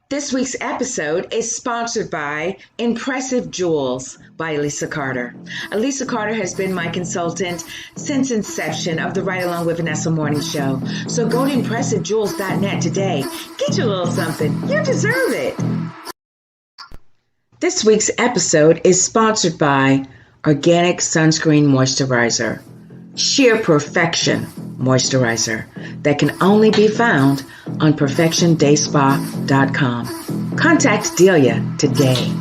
This week's episode is sponsored by Impressive Jewels by Elisa Carter. Elisa Carter has been my consultant since inception of the Right Along with Vanessa morning show. So go to impressivejewels.net today. Get your little something. You deserve it. This week's episode is sponsored by Organic Sunscreen Moisturizer. Sheer Perfection Moisturizer that can only be found on perfectiondayspa.com. Contact Delia today.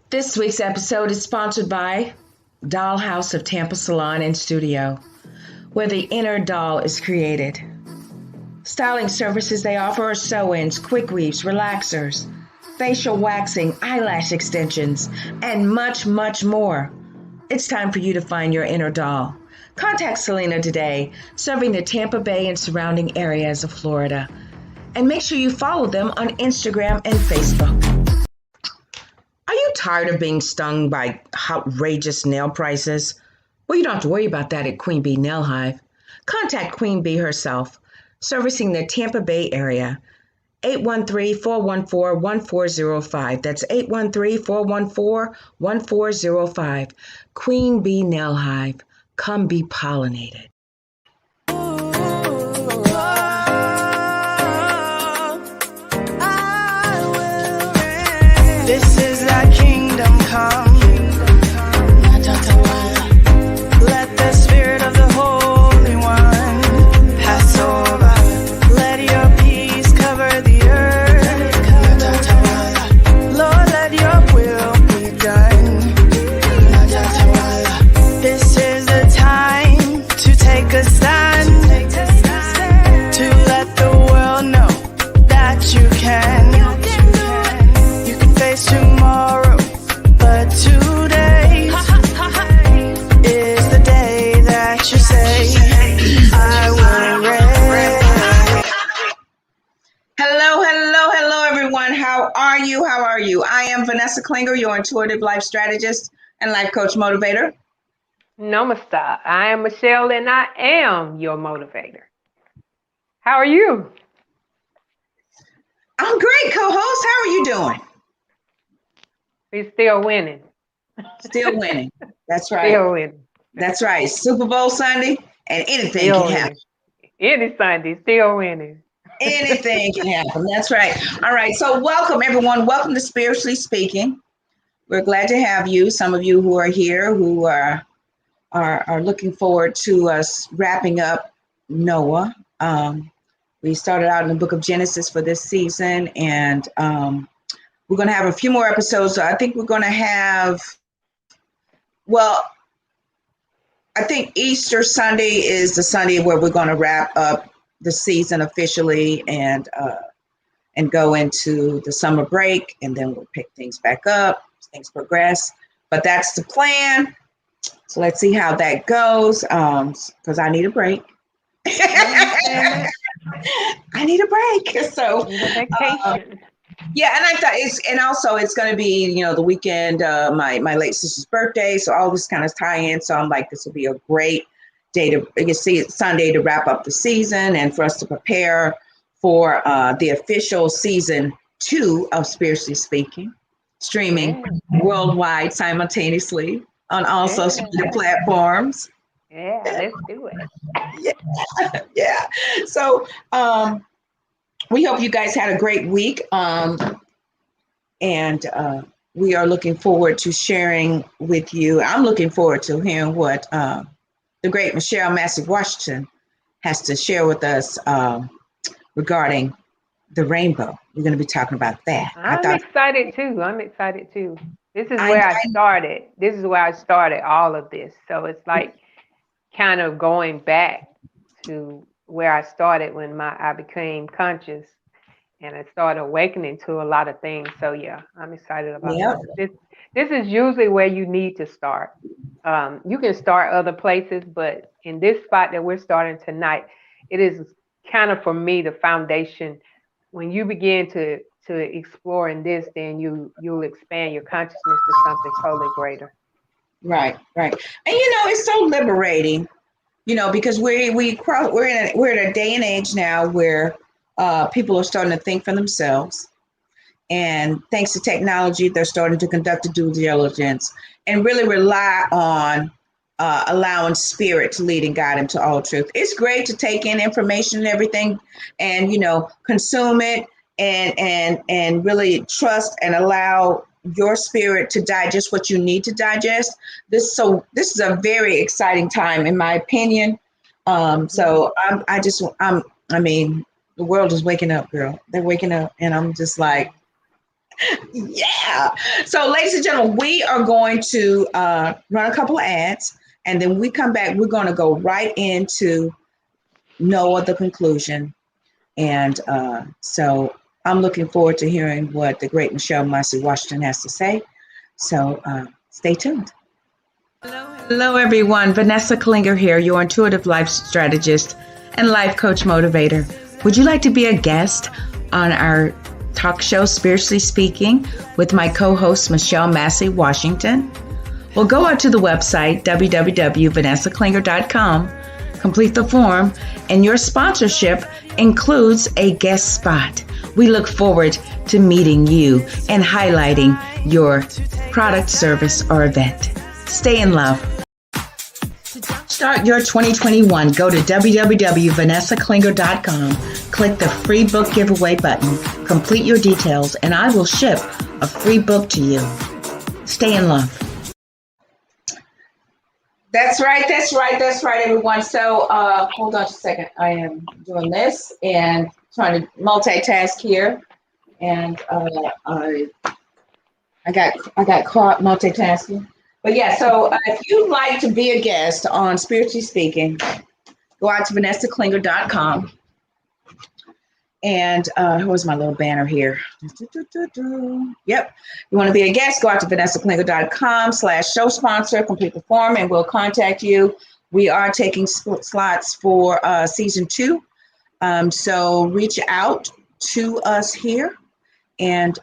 This week's episode is sponsored by Dollhouse of Tampa Salon and Studio, where the inner doll is created. Styling services they offer are sew-ins, quick weaves, relaxers, facial waxing, eyelash extensions, and much, much more. It's time for you to find your inner doll. Contact Selena today, serving the Tampa Bay and surrounding areas of Florida. And make sure you follow them on Instagram and Facebook. Are you tired of being stung by outrageous nail prices? Well, you don't have to worry about that at Queen Bee Nail Hive. Contact Queen Bee herself, servicing the Tampa Bay area. 813-414-1405. That's 813-414-1405. Queen Bee Nail Hive. Come be pollinated. This is thy kingdom come. Let the spirit of the Holy One pass over. Let your peace cover the earth. Lord, let your will be done. This is the time to take a stand, to let the world know that you can. You can face tomorrow, but today is the day that you say, I will reign. Hello, everyone. How are you? I am Vanessa Klinger, your intuitive life strategist and life coach motivator. Namaste. I am Michelle and I am your motivator. How are you? I'm great, co-host. How are you doing? We're still winning. Still winning. That's right. Still winning. That's right. Super Bowl Sunday, and anything Still can happen. winning. Any Sunday, still winning. Anything can happen. That's right. All right. So welcome, everyone. Welcome to Spiritually Speaking. We're glad to have you. Some of you who are here who are looking forward to us wrapping up Noah. We started out in the book of Genesis for this season, and we're going to have a few more episodes. So I think we're going to have, I think Easter Sunday is the Sunday where we're going to wrap up the season officially and go into the summer break, and then we'll pick things back up as things progress. But that's the plan. So let's see how that goes, because I need a break. I need a break. So Vacation. yeah, and I thought it's going to be, the weekend, my late sister's birthday, so all this kind of tie in. So I'm like, this will be a great day Sunday to wrap up the season and for us to prepare for the official season 2 of Spiritually Speaking, streaming worldwide simultaneously on all social media platforms. Yeah, let's do it. Yeah. So we hope you guys had a great week. And we are looking forward to sharing with you. I'm looking forward to hearing what the great Michelle Massey Washington has to share with us regarding the rainbow. We're going to be talking about that. I'm excited too. This is where I started. This is where I started all of this. So it's like kind of going back to where I started when I became conscious and I started awakening to a lot of things. So yeah, I'm excited about this. This is usually where you need to start. You can start other places, but in this spot that we're starting tonight, it is kind of, for me, the foundation. When you begin to explore in this, then you'll expand your consciousness to something totally greater. Right. And it's so liberating because we're in a day and age now where people are starting to think for themselves. And thanks to technology, they're starting to conduct a due diligence and really rely on allowing spirit to lead and guide them to all truth. It's great to take in information and everything and, consume it and really trust and allow your spirit to digest what you need to digest. This is a very exciting time, in my opinion. So I mean, the world is waking up, girl. They're waking up, and I'm just like, yeah. So, ladies and gentlemen, we are going to run a couple of ads, and then when we come back, we're going to go right into Noah, the conclusion. And so I'm looking forward to hearing what the great Michelle Massey Washington has to say. So stay tuned. Hello, everyone. Vanessa Klinger here, your intuitive life strategist and life coach motivator. Would you like to be a guest on our talk show, Spiritually Speaking, with my co-host, Michelle Massey Washington? Well, go out to the website, www.vanessaklinger.com, complete the form, and your sponsorship includes a guest spot. We look forward to meeting you and highlighting your product, service, or event. Stay in love. Start your 2021. Go to www.vanessaklinger.com. Click the free book giveaway button. Complete your details, and I will ship a free book to you. Stay in love. That's right, everyone. So hold on just a second. I am doing this and trying to multitask here, and I got caught multitasking. But yeah, so if you'd like to be a guest on Spiritually Speaking, go out to vanessaklinger.com. And where's my little banner here? Yep. You want to be a guest, go out to vanessaklinger.com/show sponsor, complete the form, and we'll contact you. We are taking slots for season 2. So reach out to us here. And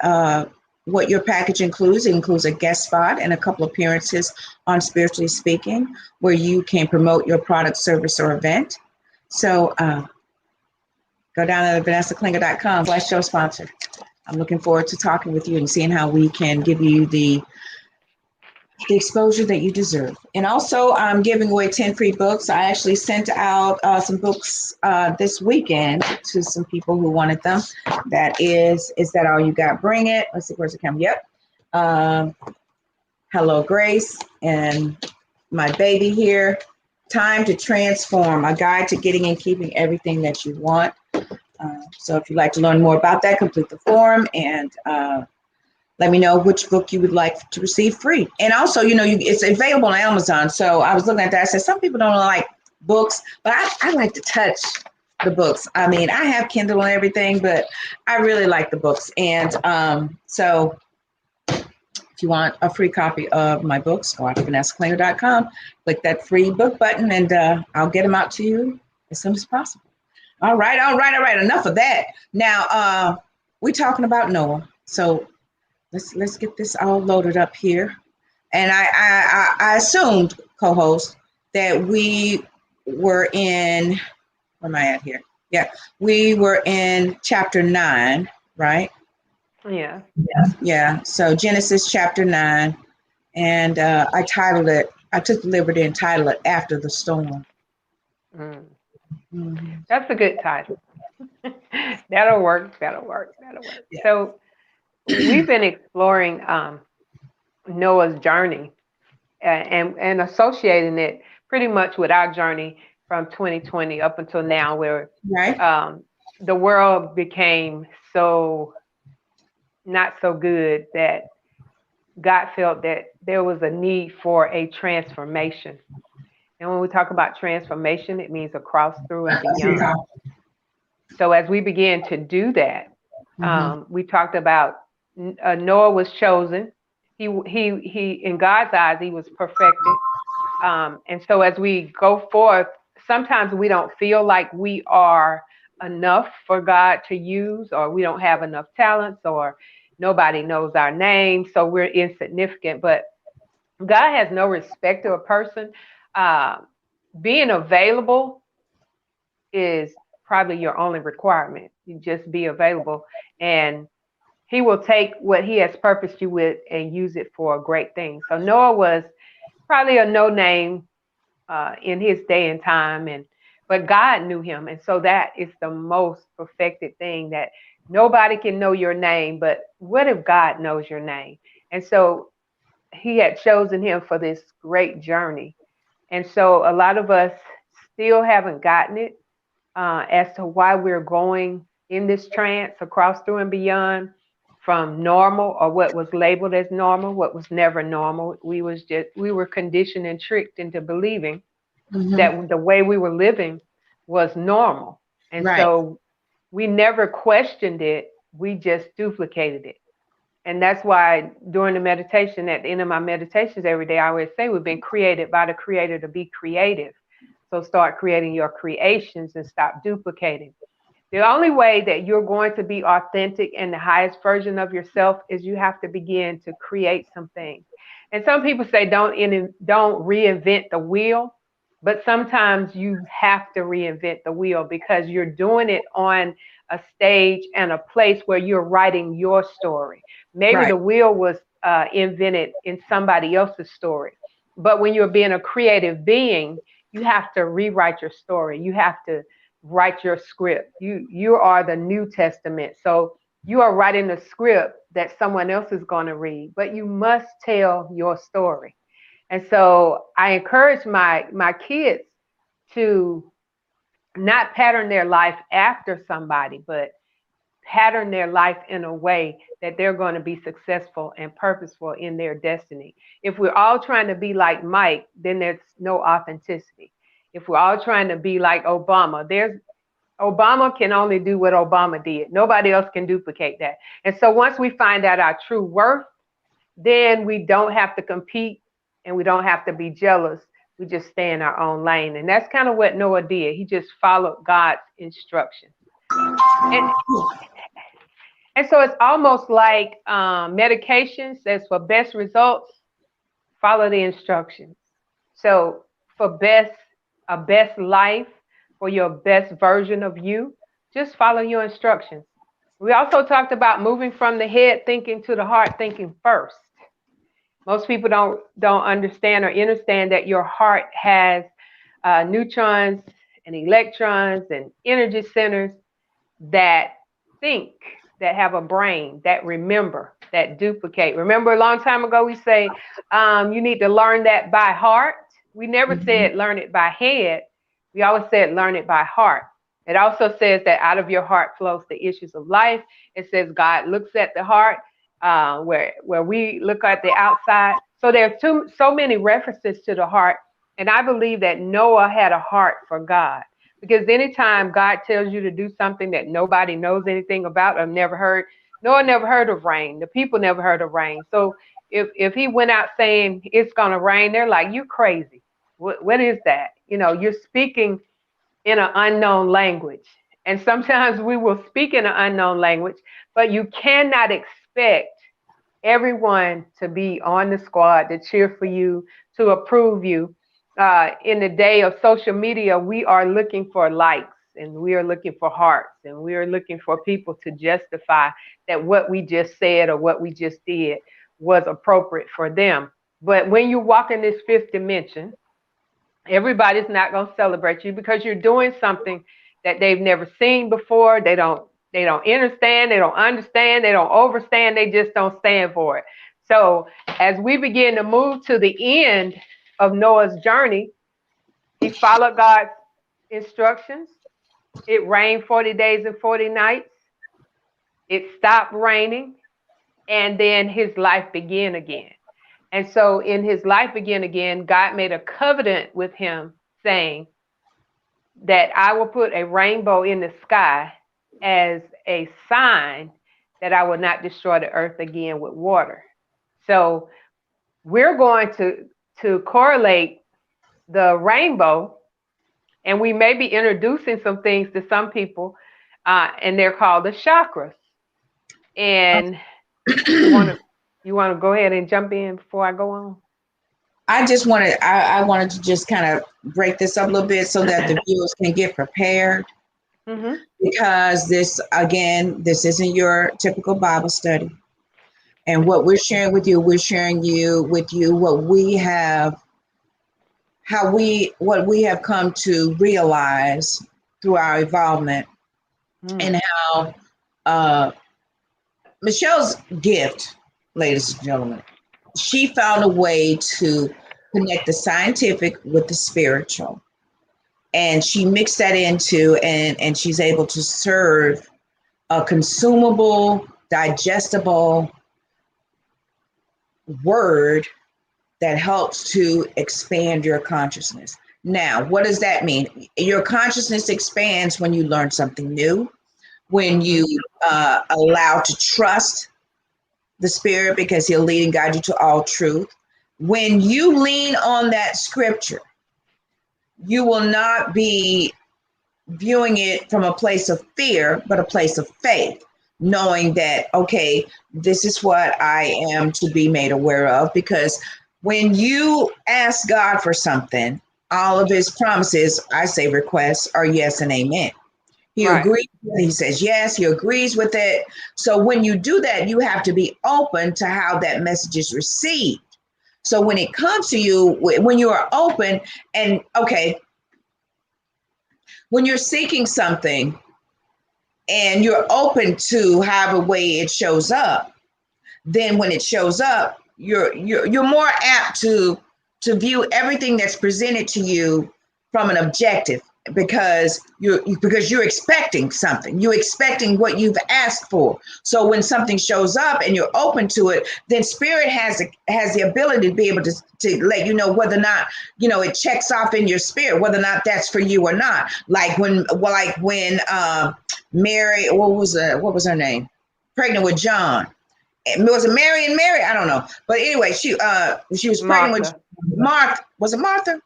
what your package includes, it includes a guest spot and a couple appearances on Spiritually Speaking, where you can promote your product, service, or event. So go down to vanessaklinger.com/show sponsor. I'm looking forward to talking with you and seeing how we can give you the exposure that you deserve. And also, I'm giving away 10 free books. I actually sent out some books this weekend to some people who wanted them. That is That All You Got? Bring It. Let's see, where's it coming? Yep. Hello, Grace, and my baby here. Time to Transform, a guide to getting and keeping everything that you want. So if you'd like to learn more about that, complete the form and let me know which book you would like to receive free. And also, it's available on Amazon. So I was looking at that. I said, some people don't like books, but I like to touch the books. I mean, I have Kindle and everything, but I really like the books. And so if you want a free copy of my books, go out to vanessaklinger.com, click that free book button, and I'll get them out to you as soon as possible. All right. Enough of that. Now, we're talking about Noah. So let's get this all loaded up here. And I assumed, co-host, that we were in, where am I at here? Yeah, we were in chapter 9, right? Yeah. Yeah. So Genesis chapter 9, and I took the liberty and titled it After the Storm. Mm-hmm. That's a good title. That'll work. Yeah. So we've been exploring Noah's journey and associating it pretty much with our journey from 2020 up until now, where the world became so not so good that God felt that there was a need for a transformation. And when we talk about transformation, it means across, through, and beyond. So as we began to do that, we talked about Noah was chosen. He in God's eyes, he was perfected. And so as we go forth, sometimes we don't feel like we are enough for God to use, or we don't have enough talents, or nobody knows our name, so we're insignificant. But God has no respect to a person. being available is probably your only requirement. You just be available, and he will take what he has purposed you with and use it for a great thing. So Noah was probably a no name in his day and time, but God knew him, and so that is the most perfected thing, that nobody can know your name, but what if God knows your name? And so he had chosen him for this great journey. And so a lot of us still haven't gotten it, as to why we're going in this trance across through and beyond, from normal, or what was labeled as normal, what was never normal. We were conditioned and tricked into believing that the way we were living was normal. And Right. so we never questioned it. We just duplicated it. And that's why during the meditation, at the end of my meditations every day, I always say we've been created by the Creator to be creative. So start creating your creations and stop duplicating. The only way that you're going to be authentic and the highest version of yourself is you have to begin to create some things. And some people say don't reinvent the wheel, but sometimes you have to reinvent the wheel because you're doing it on a stage and a place where you're writing your story. Maybe Right. the wheel was invented in somebody else's story, but when you're being a creative being, you have to rewrite your story. You have to write your script. You are the New Testament. So you are writing the script that someone else is going to read, but you must tell your story. And so I encourage my kids to not pattern their life after somebody, but pattern their life in a way that they're going to be successful and purposeful in their destiny. If we're all trying to be like Mike, then there's no authenticity. If we're all trying to be like Obama can only do what Obama did. Nobody else can duplicate that. And so once we find out our true worth, then we don't have to compete and we don't have to be jealous. We just stay in our own lane. And that's kind of what Noah did. He just followed God's instructions. And so it's almost like medication says for best results, follow the instructions. So for a best life, for your best version of you, just follow your instructions. We also talked about moving from the head thinking to the heart thinking first. Most people don't understand or understand that your heart has neutrons and electrons and energy centers that think, that have a brain, that remember, that duplicate. Remember a long time ago we say you need to learn that by heart. We never said learn it by head. We always said learn it by heart. It also says that out of your heart flows the issues of life. It says God looks at the heart, where we look at the outside. So there's so many references to the heart. And I believe that Noah had a heart for God. Because anytime God tells you to do something that nobody knows anything about or never heard, Noah never heard of rain. The people never heard of rain. So if he went out saying it's going to rain, they're like, you're crazy. What is that? You're speaking in an unknown language. And sometimes we will speak in an unknown language, but you cannot expect everyone to be on the squad to cheer for you, to approve you. In the day of social media, we are looking for likes and we are looking for hearts and we are looking for people to justify that what we just said or what we just did was appropriate for them. But when you walk in this fifth dimension, everybody's not going to celebrate you because you're doing something that they've never seen before. They don't understand, they don't overstand, they just don't stand for it. So as we begin to move to the end of Noah's journey, he followed God's instructions. It rained 40 days and 40 nights. It stopped raining, and then his life began again. And so in his life began again, God made a covenant with him saying that I will put a rainbow in the sky as a sign that I will not destroy the earth again with water. So we're going to correlate the rainbow, and we may be introducing some things to some people, and they're called the chakras. And you want to go ahead and jump in before I go on? I just wanted I wanted to just kind of break this up a little bit so that the viewers can get prepared, Mm-hmm. because this again, this isn't your typical Bible study. And what we're sharing with you, we're sharing with you what we have, what we have come to realize through our involvement, Mm. and how uh, Michelle's gift, ladies and gentlemen, she found a way to connect the scientific with the spiritual, and she mixed that into, and she's able to serve a consumable, digestible word that helps to expand your consciousness. Now, what does that mean? Your consciousness expands when you learn something new, when Mm-hmm. you allow to trust the Spirit, because He'll lead and guide you to all truth. When you lean on that scripture, you will not be viewing it from a place of fear, but a place of faith, knowing that, okay, this is what I am to be made aware of. Because when you ask God for something, all of His promises, I say requests, are yes and amen. He Right. agrees. He says yes, he agrees with it. So when you do that, you have to be open to how that message is received. So when it comes to you, when you are open, and okay, when you're seeking something and you're open to however way it shows up, then when it shows up, you're more apt to view everything that's presented to you from an objective, because you're expecting something. You're expecting what you've asked for. So when something shows up and you're open to it, then spirit has the ability to be able to let you know whether or not, it checks off in your spirit, whether or not that's for you or not. Like when Mary, what was her name, pregnant with John. Was it Mary and Mary? I don't know. But anyway, she was pregnant with Martha. Martha. Was it Martha?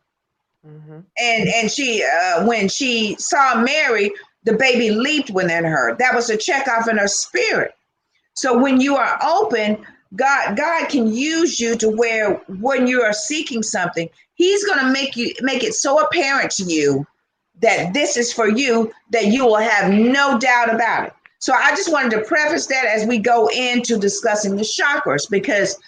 Mm-hmm. And she when she saw Mary, the baby leaped within her. That was a check off in her spirit. So when you are open, God can use you to where when you are seeking something, He's going to make it so apparent to you that this is for you, that you will have no doubt about it. So I just wanted to preface that as we go into discussing the chakras, because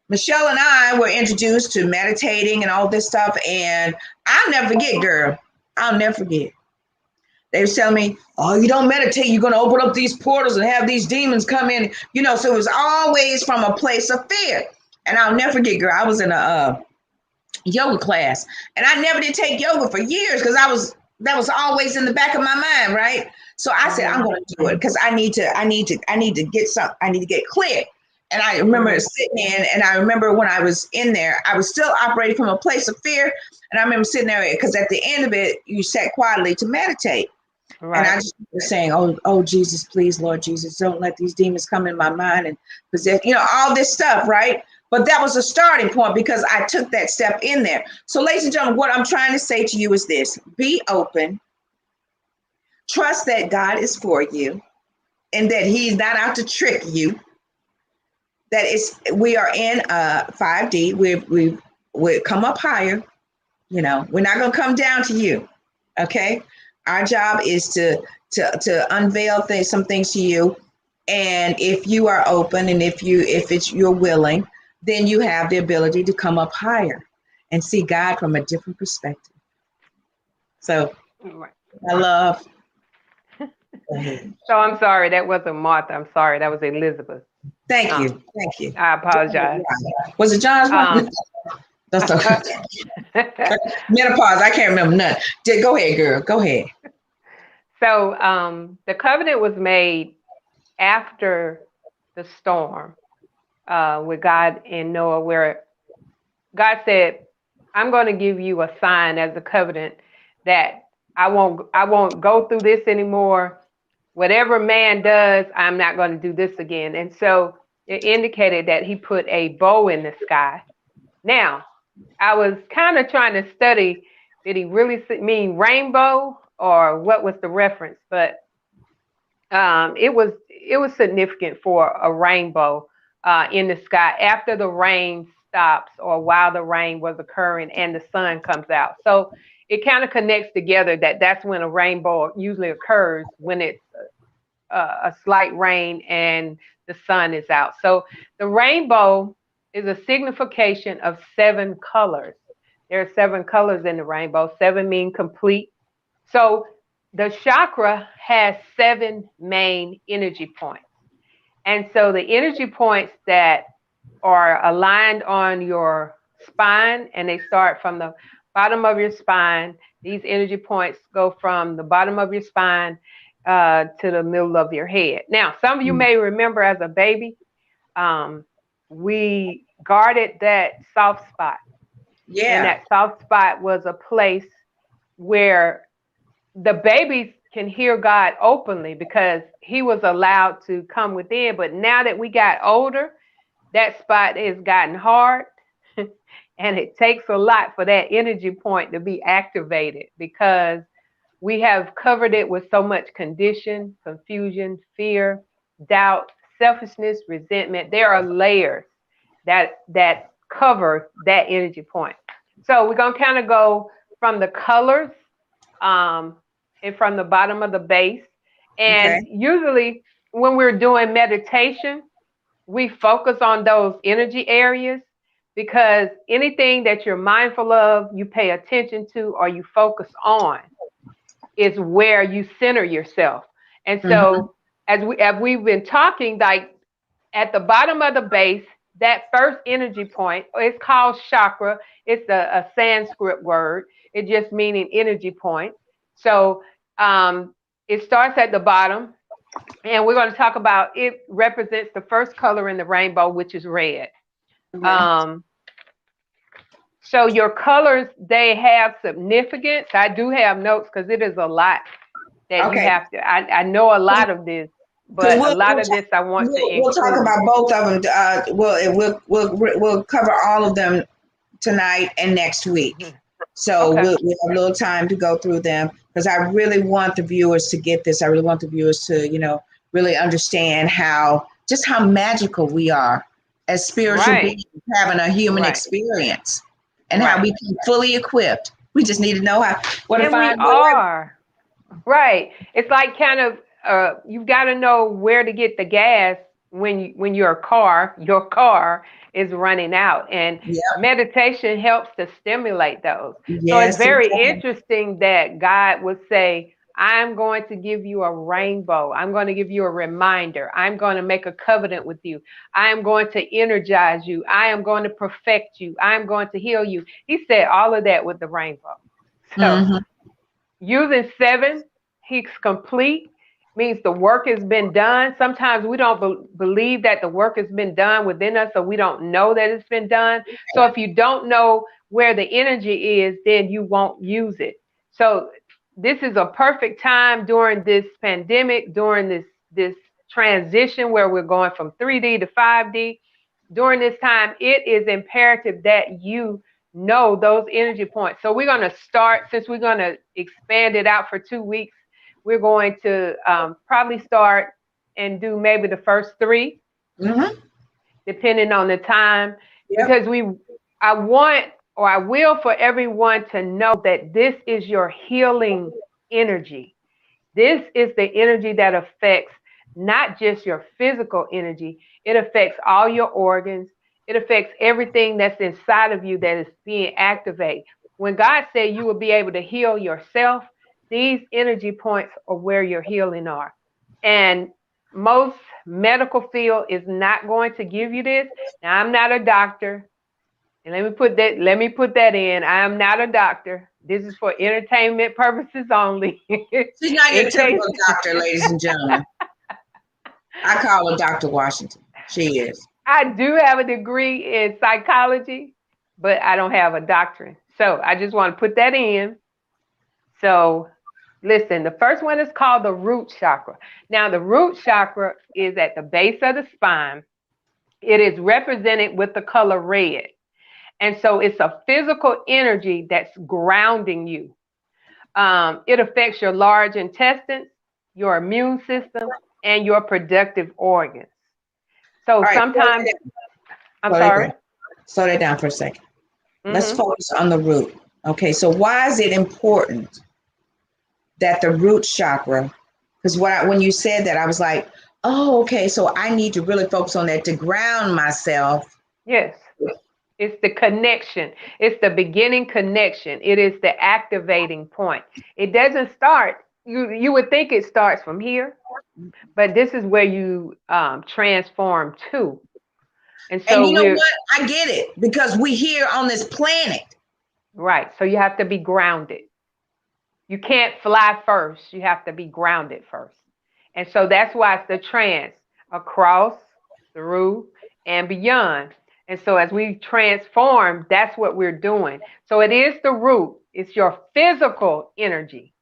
Michelle and I were introduced to meditating and all this stuff, and I'll never forget, girl. I'll never forget. They were telling me, "Oh, you don't meditate, you're going to open up these portals and have these demons come in." So it was always from a place of fear. And I'll never forget, girl. I was in a yoga class, and I never did take yoga for years because that was always in the back of my mind, right? So I said, I'm Mm-hmm. going to do it because I need to get clear. And I remember Mm-hmm. sitting in, and I remember when I was in there, I was still operating from a place of fear. And I remember sitting there because at the end of it, you sat quietly to meditate. And I Right. just was saying, oh, Jesus, please, Lord Jesus, don't let these demons come in my mind and possess, all this stuff, right? But that was a starting point because I took that step in there. So, ladies and gentlemen, what I'm trying to say to you is this: be open, trust that God is for you, and that He's not out to trick you. We are in 5D. We've come up higher. We're not going to come down to you. Okay, our job is to unveil some things to you, and if you are open, and if you're willing, then you have the ability to come up higher and see God from a different perspective. So Right. I love. Go ahead. So I'm sorry, that wasn't Martha. I'm sorry, that was Elizabeth. Thank you, Um, thank you. I apologize. Was it John's wife? Um, That's okay. Menopause. I can't remember none. Go ahead, girl. Go ahead. so the covenant was made after the storm with God and Noah, where God said, "I'm going to give you a sign as a covenant that I won't go through this anymore. Whatever man does, I'm not going to do this again." And so it indicated that He put a bow in the sky. Now, I was kind of trying to study, did He really mean rainbow or what was the reference? But it was significant for a rainbow in the sky after the rains stops or while the rain was occurring and the sun comes out. So it kind of connects together that's when a rainbow usually occurs, when it's a slight rain and the sun is out. So the rainbow is a signification of 7 colors. There are 7 colors in the rainbow. 7 mean complete. So the chakra has 7 main energy points. And so the energy points that are aligned on your spine, and they start from the bottom of your spine. These energy points go from the bottom of your spine to the middle of your head. Now, some of you may remember as a baby, we guarded that soft spot. Yeah. And that soft spot was a place where the babies can hear God openly because he was allowed to come within. But now that we got older, that spot has gotten hard. And it takes a lot for that energy point to be activated because we have covered it with so much condition, confusion, fear, doubt, selfishness, resentment. There are layers that cover that energy point. So we're going to kind of go from the colors and from the bottom of the base. And usually when we're doing meditation, we focus on those energy areas because anything that you're mindful of, you pay attention to, or you focus on is where you center yourself. And so as we've been talking, like at the bottom of the base, that first energy point, it's called chakra. It's a Sanskrit word. It just meaning energy point. So it starts at the bottom, and we're going to talk about it represents the first color in the rainbow, which is red. So your colors, they have significance. I do have notes because it is a lot that you have to. I know a lot of this, but a lot of this I want to include. We'll talk about both of them. We'll cover all of them tonight and next week. So we'll have a little time to go through them because I really want the viewers to get this. I really want the viewers to, really understand how magical we are as spiritual beings having a human experience and how we can fully equipped. We just need to know what to find. We are. Right. It's like kind of you've got to know where to get the gas when your car is running out, and meditation helps to stimulate those. So it's very interesting that God would say, I'm going to give you a rainbow. I'm going to give you a reminder. I'm going to make a covenant with you. I am going to energize you. I am going to perfect you. I'm going to heal you. He said all of that with the rainbow. So using 7, he's complete, means the work has been done. Sometimes we don't believe that the work has been done within us, so we don't know that it's been done. So if you don't know where the energy is, then you won't use it. So this is a perfect time during this pandemic, during this transition where we're going from 3D to 5D. During this time, it is imperative that you know those energy points. So we're going to start, since we're going to expand it out for 2 weeks, we're going to probably start and do maybe the first 3, depending on the time, because I will for everyone to know that this is your healing energy. This is the energy that affects not just your physical energy. It affects all your organs. It affects everything that's inside of you that is being activated. When God said you will be able to heal yourself, these energy points are where your healing are. And most medical field is not going to give you this. Now, I'm not a doctor. And let me put that in. I am not a doctor. This is for entertainment purposes only. She's not your typical doctor, ladies and gentlemen. I call her Dr. Washington. She is. I do have a degree in psychology, but I don't have a doctorate. So I just want to put that in. So listen, the first one is called the root chakra. Now, the root chakra is at the base of the spine. It is represented with the color red. And so it's a physical energy that's grounding you. It affects your large intestines, your immune system, and your productive organs. So sometimes, I'm sorry. slow that down for a second. Let's Mm-hmm. focus on the root. Okay, so why is it important that the root chakra? Because when you said that, I was like, oh, okay, so I need to really focus on that to ground myself. Yes. It's the connection. It's the beginning connection. It is the activating point. It doesn't start. You would think it starts from here, but this is where you transform to. And And so you know we're what? I get it because we here on this planet. right. So you have to be grounded. You can't fly first. You have to be grounded first. And so that's why it's the trance across, through, and beyond. And so as we transform, that's what we're doing. So it is the root. It's your physical energy.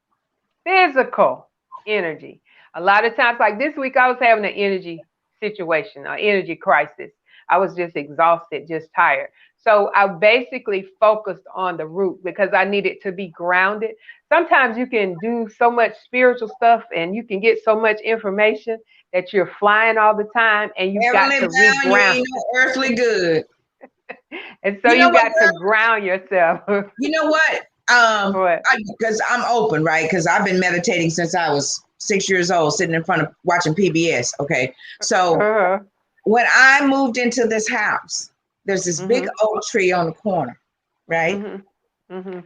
Physical energy. A lot of times, like this week, I was having an energy situation, an energy crisis. I was just exhausted, just tired. So I basically focused on the root because I needed to be grounded. Sometimes you can do so much spiritual stuff and you can get so much information that you're flying all the time and you've got Heavenly to bound, you reground. ain't no earthly good. And so You know you what, got to girl? ground yourself. You know what? What? Because I'm open, right? Because I've been meditating since I was 6 years old, sitting in front of watching PBS. Okay, so Uh-huh. when I moved into this house, there's this big Mm-hmm. oak tree on the corner, right? Mm-hmm. Mm-hmm.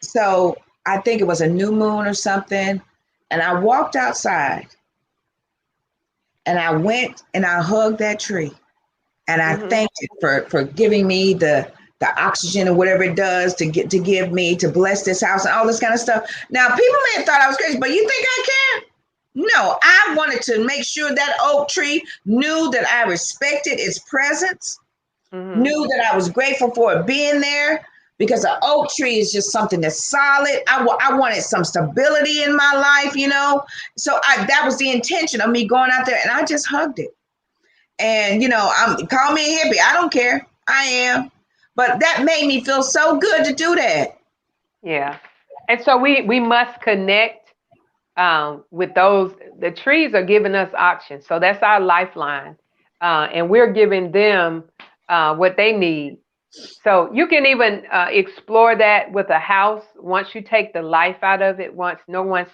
So I think it was a new moon or something, and I walked outside, and I went and I hugged that tree, and I Mm-hmm. thanked it for giving me the oxygen or whatever it does to give me to bless this house and all this kind of stuff. Now people may have thought I was crazy, but you think I care? No, I wanted to make sure that oak tree knew that I respected its presence, Mm-hmm. knew that I was grateful for it being there, because an oak tree is just something that's solid. I wanted some stability in my life, you know. So that was the intention of me going out there, and I just hugged it. And call me a hippie. I don't care. I am. But that made me feel so good to do that. Yeah. And so we must connect with those. The trees are giving us oxygen. So that's our lifeline. And we're giving them what they need. So you can even explore that with a house. Once you take the life out of it, once no one's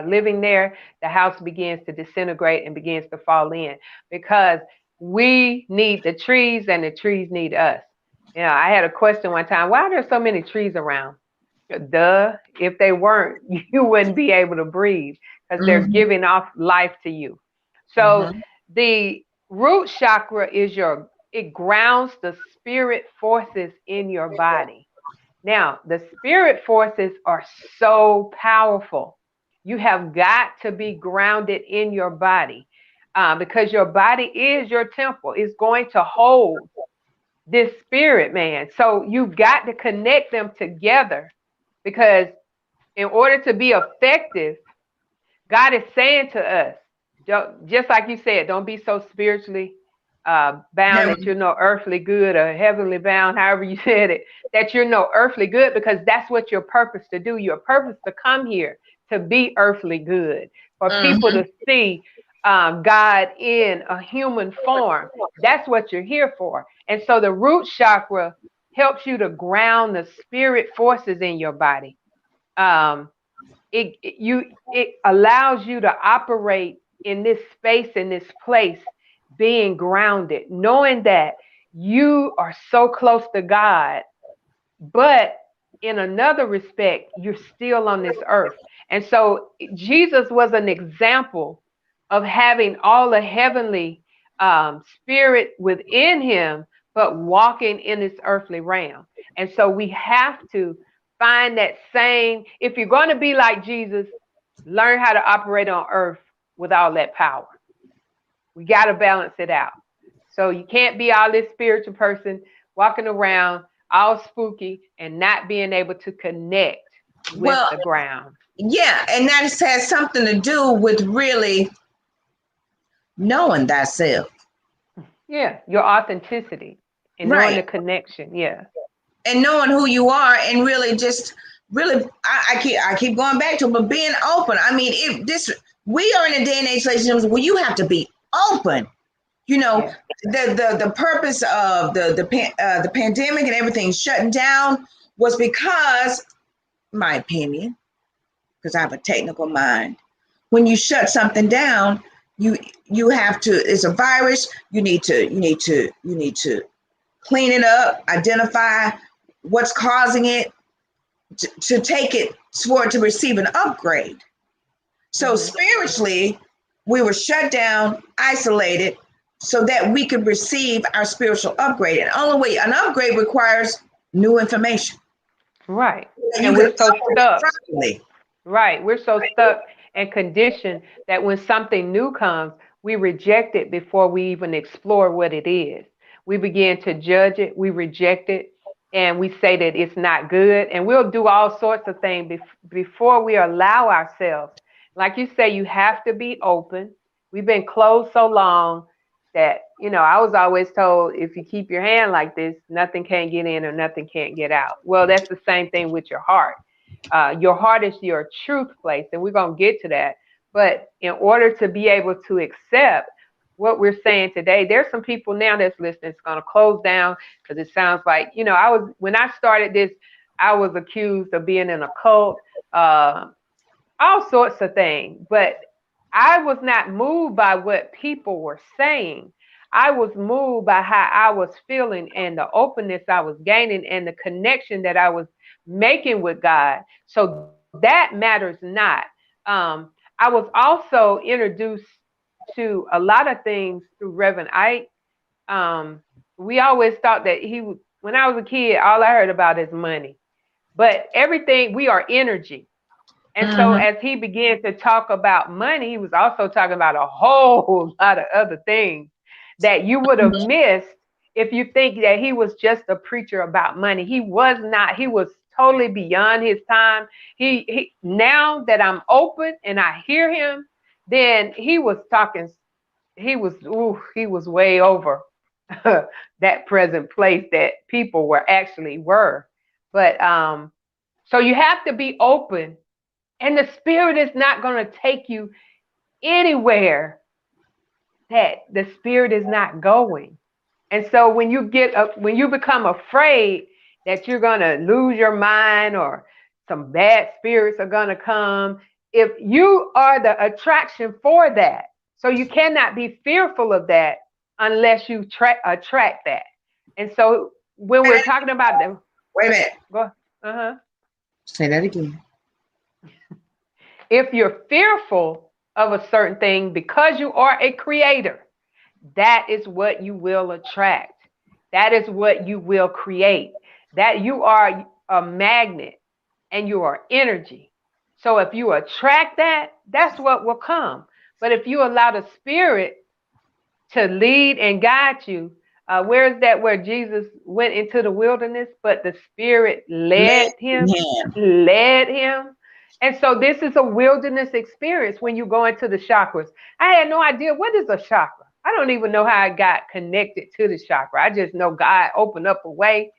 living there, the house begins to disintegrate and begins to fall in because we need the trees and the trees need us. I had a question one time, why are there so many trees around? Duh, if they weren't, you wouldn't be able to breathe because they're Mm-hmm, giving off life to you. So mm-hmm. the root chakra it grounds the spirit forces in your body. Now, the spirit forces are so powerful. You have got to be grounded in your body because your body is your temple. It's going to hold this spirit, man. So you've got to connect them together because in order to be effective, God is saying to us, just like you said, don't be so spiritually bound that you're no earthly good or heavenly bound, however you said it, that you're no earthly good because that's what your purpose to do. Your purpose to come here to be earthly good, for people Mm-hmm. to see God in a human form. That's what you're here for. And so the root chakra helps you to ground the spirit forces in your body. Um, it allows you to operate in this space, in this place, being grounded, knowing that you are so close to God, but in another respect, you're still on this earth. And so Jesus was an example of having all the heavenly spirit within him, but walking in this earthly realm. And so we have to find that same, if you're going to be like Jesus, learn how to operate on earth with all that power. We got to balance it out. So you can't be all this spiritual person walking around all spooky and not being able to connect with Well, the ground. yeah, and that has something to do with really knowing thyself. Yeah, your authenticity and knowing Right. the connection. Yeah. And knowing who you are and really just really I keep going back to it, but being open. I mean, if this we are in a day and age, ladies and gentlemen, where you have to be open. You know, Yeah. the purpose of the pandemic and everything shutting down was because, my opinion, because I have a technical mind, when you shut something down, you have to. It's a virus. You need to clean it up, identify what's causing it, to take it for it to receive an upgrade. So Mm-hmm. spiritually, we were shut down, isolated, so that we could receive our spiritual upgrade. And only way an upgrade requires new information. Right. And you And could we're so upgrade it stuck. properly. Right. We're so stuck and conditioned that when something new comes, we reject it before we even explore what it is. We begin to judge it, we reject it, and we say that it's not good. And we'll do all sorts of things before we allow ourselves. Like you say, you have to be open. We've been closed so long that, I was always told if you keep your hand like this, nothing can get in or nothing can't get out. Well, that's the same thing with your heart. Your heart is your truth place, and we're going to get to that. But in order to be able to accept what we're saying today, there's some people now that's listening. It's going to close down because it sounds like, when I started this, I was accused of being in a cult, all sorts of things. But I was not moved by what people were saying. I was moved by how I was feeling and the openness I was gaining and the connection that I was making with God. So that matters not. I was also introduced to a lot of things through Reverend Ike. We always thought that when I was a kid, all I heard about is money. But everything, we are energy. And so Mhm. as he began to talk about money, he was also talking about a whole lot of other things that you would have missed if you think that he was just a preacher about money. He was not. He was totally beyond his time. He now that I'm open and I hear him, then he was talking, he was way over that present place that people were. But so you have to be open, and the spirit is not going to take you anywhere that the spirit is not going. And so when you become afraid that you're going to lose your mind or some bad spirits are going to come, if you are the attraction for that, so you cannot be fearful of that unless you attract that. And so when we're talking about them, Wait a minute. go, uh-huh. Say that again. If you're fearful of a certain thing because you are a creator, that is what you will attract. That is what you will create. That you are a magnet and you are energy. So if you attract that, that's what will come. But if you allow the spirit to lead and guide you, where is that where Jesus went into the wilderness, but the spirit Let him. led him. And so this is a wilderness experience when you go into the chakras. I had no idea what is a chakra. I don't even know how I got connected to the chakra. I just know God opened up a way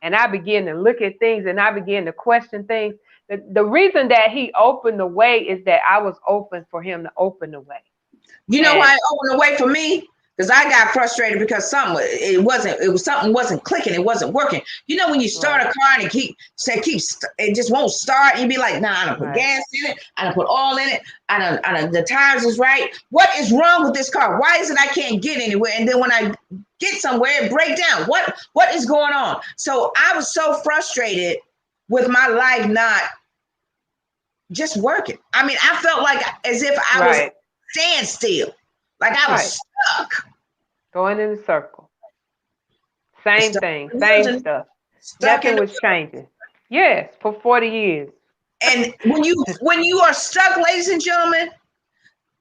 and I began to look at things and I began to question things. The reason that he opened the way is that I was open for him to open the way. You know why And it opened away for me? Because I got frustrated because something wasn't clicking, it wasn't working. You know when you start a right, car and it just won't start, and you be like, nah, I don't put right, gas in it, I don't put oil in it, the tires is right. What is wrong with this car? Why is it I can't get anywhere? And then when I get somewhere, it break down. What is going on? So I was so frustrated with my life not just working. I mean, I felt like as if I was right, standstill, like I was right. stuck. Going in a circle. Same Stuck thing, in the same wilderness. stuff. Stuck in Nothing the was changing. Yes, for 40 years. and when you are stuck, ladies and gentlemen,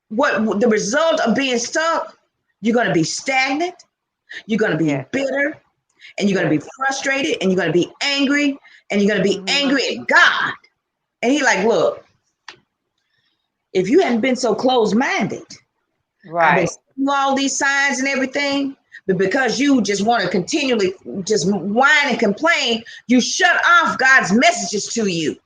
what the result of being stuck, you're going to be stagnant, you're going to be Yes, bitter, and you're going to yes. be frustrated, and you're going to be angry, and you're going to be Hmm. angry at God. And he like, look, if you hadn't been so closed-minded, I've been Right. seeing all these signs and everything, but because you just want to continually just whine and complain, you shut off God's messages to you.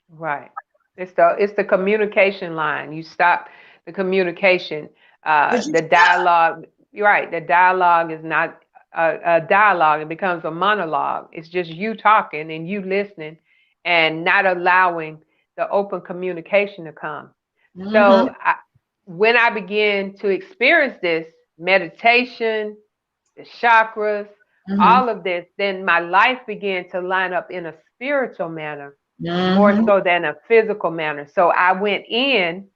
Right. It's the communication line. You stop the communication, Because you the stuck. dialogue. you're right. The dialogue is not a dialogue. It becomes a monologue. It's just you talking and you listening and not allowing the open communication to come. So when I began to experience this meditation, the chakras, all of this, then my life began to line up in a spiritual manner more so than a physical manner. So I went in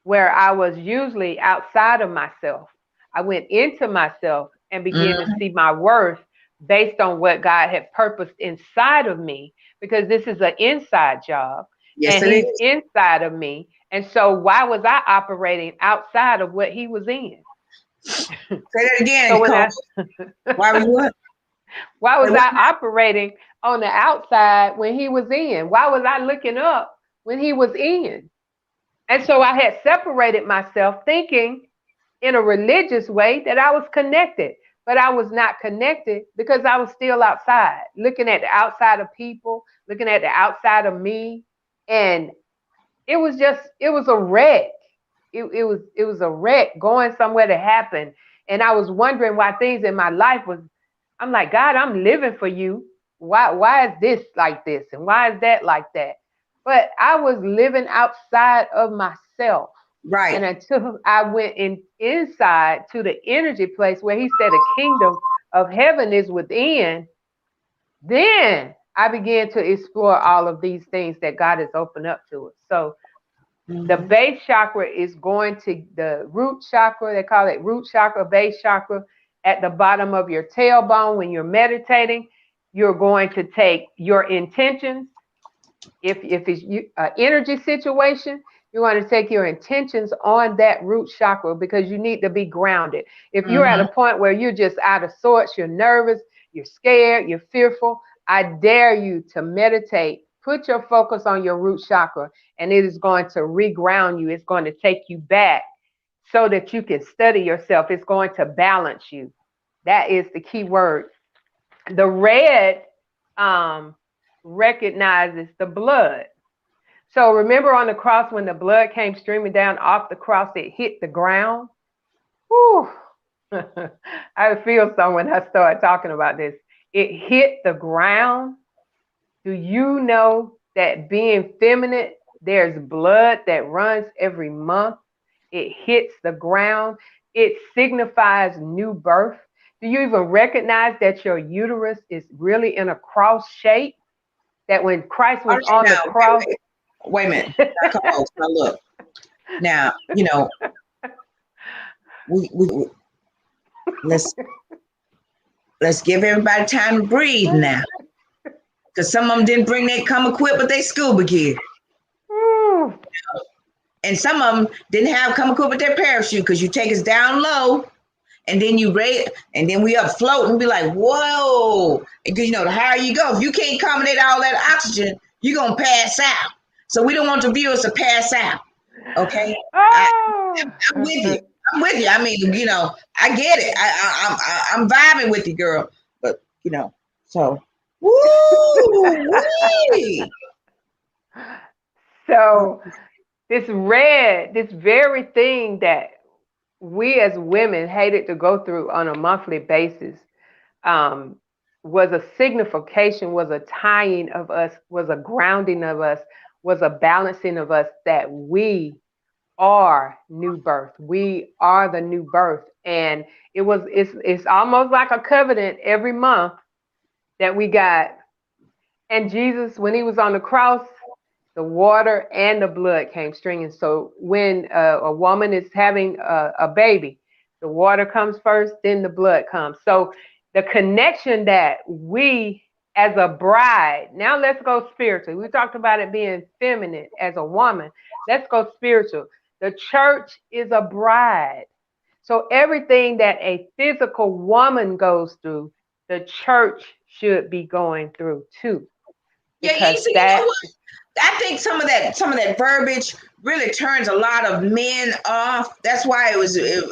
where I was usually outside of myself. I went into myself and began to see my worth based on what God had purposed inside of me, because this is an inside job. Yes, And it he's is. inside of me. And so why was I operating outside of what he was in? Say that again, So why were you what? Why was I operating on the outside when he was in? Why was I looking up when he was in? And so I had separated myself thinking in a religious way that I was connected, but I was not connected because I was still outside, looking at the outside of people, looking at the outside of me. And it was a wreck. It was a wreck going somewhere to happen. And I was wondering why things in my life I'm like, God, I'm living for you. Why is this like this? And why is that like that? But I was living outside of myself. Right. And until I went inside to the energy place where he said the kingdom of heaven is within, then I began to explore all of these things that God has opened up to us. So the base chakra is going to the root chakra. They call it root chakra, base chakra, at the bottom of your tailbone. When you're meditating, you're going to take your intentions. If it's an energy situation, you're going to take your intentions on that root chakra, because you need to be grounded. If you're at a point where you're just out of sorts, you're nervous, you're scared, you're fearful, I dare you to meditate. Put your focus on your root chakra, and it is going to reground you. It's going to take you back so that you can study yourself. It's going to balance you. That is the key word. The red recognizes the blood. So remember on the cross when the blood came streaming down off the cross, it hit the ground. Whew. I feel something when I start talking about this. It hit the ground. Do you know that being feminine, there's blood that runs every month? It hits the ground. It signifies new birth. Do you even recognize that your uterus is really in a cross shape? That when Christ was on the cross. Wait a minute. Now look. Now, you know, we let's give everybody time to breathe now. Because some of them didn't bring their come equipped with their scuba gear. And some of them didn't have come equipped with their parachute, because you take us down low and then you raise, and then we up float and be like, whoa. Because, you know, the higher you go, if you can't accommodate all that oxygen, you're going to pass out. So we don't want the viewers to pass out. Okay? I'm with you. I'm with you. I mean, you know, I get it. I'm vibing with you, girl. But, you know, so. Woo-wee. So this very thing that we as women hated to go through on a monthly basis, was a signification, was a tying of us, was a grounding of us, was a balancing of us, that we are new birth. We are the new birth. And it's almost like a covenant every month that we got. And Jesus, when he was on the cross, the water and the blood came streaming. So when a woman is having a baby, the water comes first, then the blood comes. So the connection that we as a bride, now let's go spiritual. We talked about it being feminine as a woman. Let's go spiritual. The church is a bride. So everything that a physical woman goes through, the church should be going through too. Yeah, you know what? I think some of that verbiage really turns a lot of men off. That's why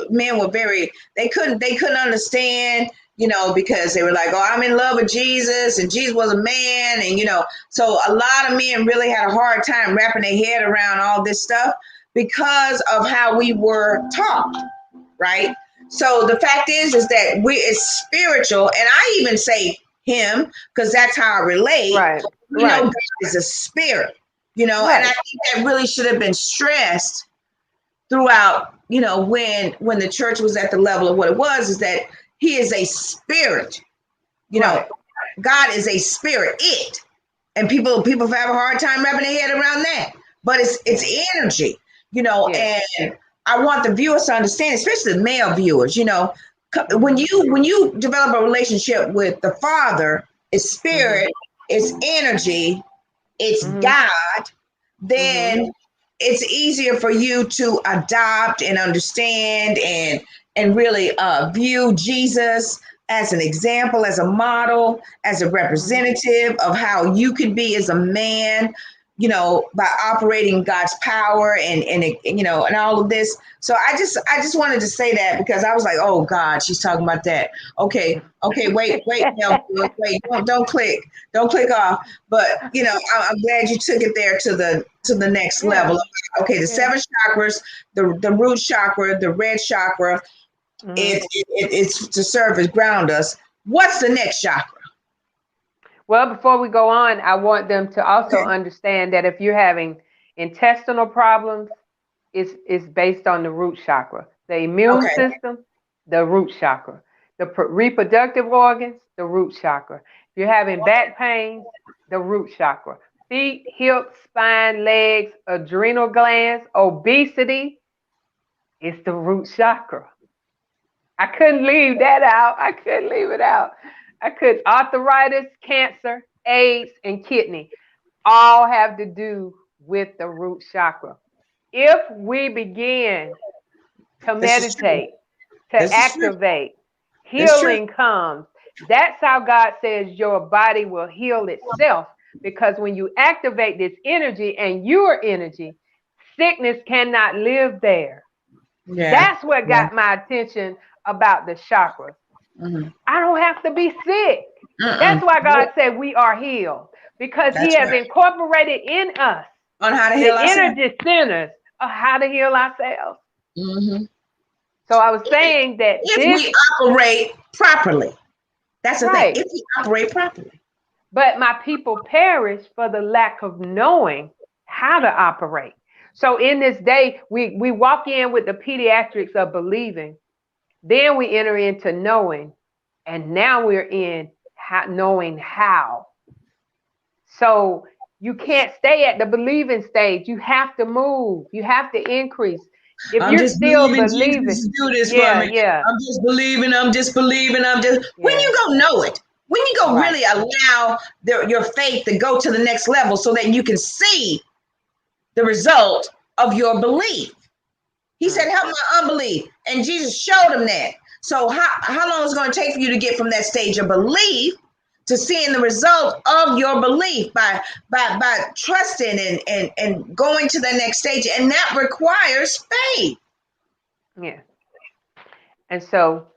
men were they couldn't understand, you know, because they were like, oh, I'm in love with Jesus, and Jesus was a man, and you know, so a lot of men really had a hard time wrapping their head around all this stuff because of how we were taught, right? So the fact is that it's spiritual, and I even say him because that's how I relate. Right. We know Right. God is a spirit, and I Right. think that really should have been stressed throughout, when the church was at the level of what it was, is that he is a spirit, you know, Right. God is a spirit, and people have a hard time wrapping their head around that. But Yeah. it's energy, Yeah. and I want the viewers to understand, especially the male viewers, when Mhm. you develop a relationship with the Father, it's Mhm. spirit, it's energy, it's Mhm. God, Mhm. then it's easier for you to adopt and understand and really view Jesus as an example, as a model, as a Mhm. representative of how you could be as a man, by operating God's power and all of this. So I just wanted to say that because I was like, oh God, she's talking about that. Okay, wait, no, wait, don't click off. But I'm glad you took it there to the next Yeah. level. Okay, the Yeah. seven chakras, the root chakra, the red chakra, Mhm. it's to serve as ground us. What's the next chakra? Well, before we go on, I want them to also Okay, understand that if you're having intestinal problems, it's based on the root chakra. The immune okay, system, the root chakra. The reproductive organs, the root chakra. If you're having back pains, the root chakra. Feet, hips, spine, legs, adrenal glands, obesity, it's the root chakra. I couldn't leave that out. I couldn't leave it out. I could. Arthritis, cancer, AIDS, and kidney all have to do with the root chakra. If we begin to this is true. meditate, to This is true. activate, This is true. healing comes. That's how God says your body will heal itself. Because when you activate this energy and your energy, sickness cannot live there. Yeah. That's what Yeah. got my attention about the chakras. Mm-hmm. I don't have to be sick. Mm-mm. That's why God Nope. said we are healed because He That's has right. incorporated in us On how to the heal ourselves. energy centers of how to heal ourselves. Mm-hmm. So I was saying that If this, we operate properly, that's the thing. right, If we operate properly. but my people perish for the lack of knowing how to operate. So in this day, we walk in with the pediatrics of believing, then we enter into knowing, and now we're in knowing how. So you can't stay at the believing stage. You have to move. You have to increase. If I'm you're just still believing believing, Jesus to do this for yeah, me. yeah, I'm just believing. I'm just believing. When yeah, you go know it, when you go right. really allow your faith to go to the next level so that you can see the result of your belief. He said, Mm. help my unbelief. And Jesus showed him that. So how long is it going to take for you to get from that stage of belief to seeing the result of your belief by trusting and going to the next stage? And that requires faith. Yeah. And so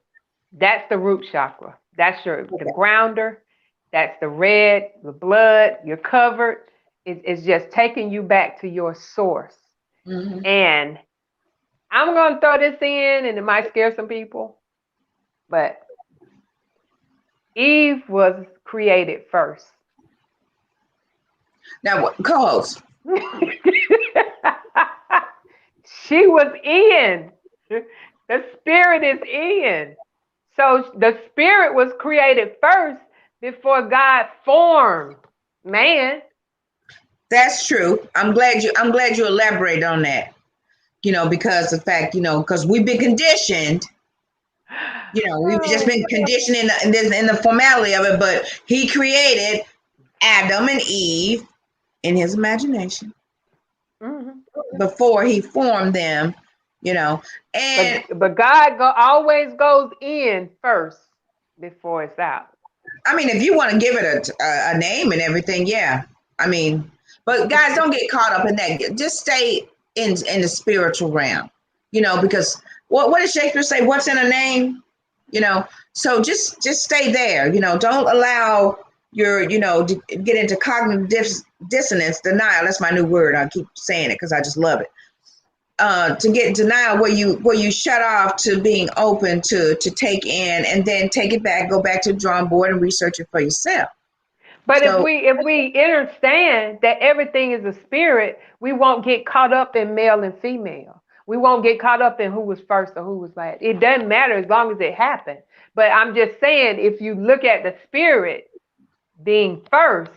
that's the root chakra. That's the grounder. That's the red, the blood. You're covered. It's just taking you back to your source. Mm-hmm. And I'm gonna throw this in, and it might scare some people, but Eve was created first. Now, what, co-host, She was in. The spirit is in. So the spirit was created first before God formed man. that's true. I'm glad you elaborate on that. Because the fact, because we've been conditioned. We've just Oh, been conditioned in the formality of it, but he created Adam and Eve in his imagination mhm. before he formed them, you know. And But God always goes in first before it's out. I mean, if you want to give it a name and everything, yeah. I mean, but guys, don't get caught up in that. Just stay in the spiritual realm, because what does Shakespeare say? What's in a name? So just stay there. Don't allow your to get into cognitive dissonance, denial. That's my new word. I keep saying it because I just love it. to get denial where you shut off to being open to take in, and then take it back, go back to the drawing board and research it for yourself. But So, if we understand that everything is a spirit, we won't get caught up in male and female. We won't get caught up in who was first or who was last. It doesn't matter as long as it happened. But I'm just saying, if you look at the spirit being first,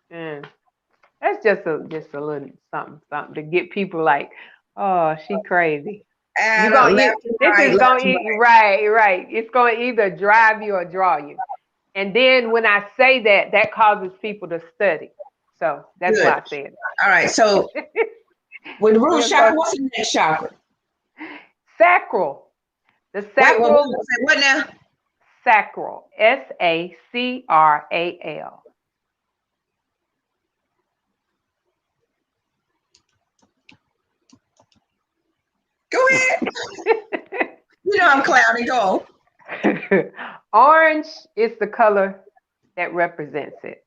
that's just a little something to get people like, oh, she crazy. You're gonna eat, this is gonna eat right. It's gonna either drive you or draw you. And then when I say that, that causes people to study. So that's why I said it. All right. So with the root chakra, what's the next chakra? Sacral. The sacral. Wait, what now? Sacral. SACRAL. Go ahead. You know I'm clowning. Go. Orange is the color that represents it.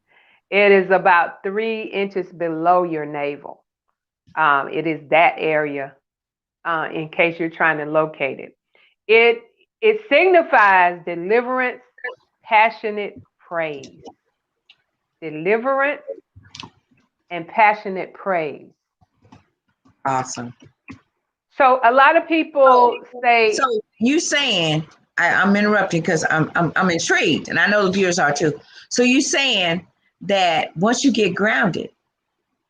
It is about 3 inches below your navel. It is that area, in case you're trying to locate it. It signifies deliverance, passionate praise. Deliverance and passionate praise. Awesome. So a lot of people say. So you saying, I'm interrupting because I'm intrigued, and I know the viewers are too. So you saying that once you get grounded,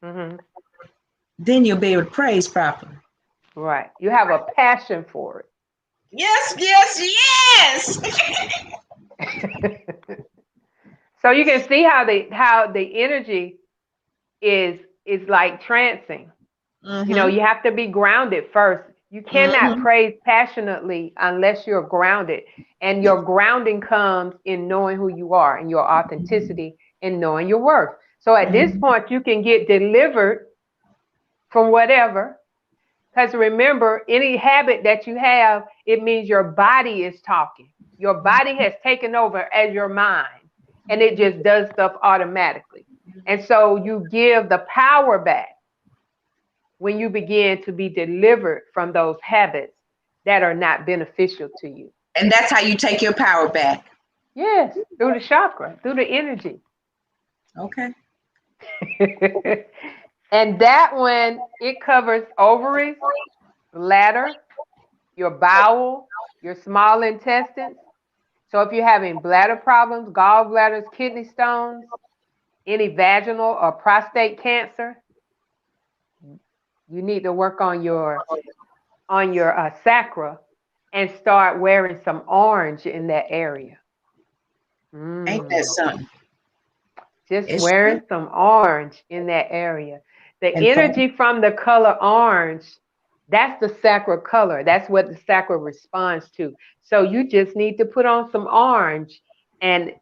then you'll be able to praise properly. Right. You have a passion for it. Yes. So you can see how the energy is like trancing. You know, you have to be grounded first. You cannot praise passionately unless you're grounded. And your grounding comes in knowing who you are and your authenticity and knowing your worth. So at this point, you can get delivered from whatever. Because remember, any habit that you have, it means your body is talking. Your body has taken over as your mind, and it just does stuff automatically. And so you give the power back when you begin to be delivered from those habits that are not beneficial to you. And that's how you take your power back. Yes, through the chakra, through the energy. Okay. And that one, it covers ovaries, bladder, your bowel, your small intestines. So if you're having bladder problems, gallbladders, kidney stones, any vaginal or prostate cancer, you need to work on your sacra and start wearing some orange in that area. Ain't that something? Just wearing some orange in that area. The energy from the color orange, that's the sacral color. That's what the sacral responds to. So you just need to put on some orange and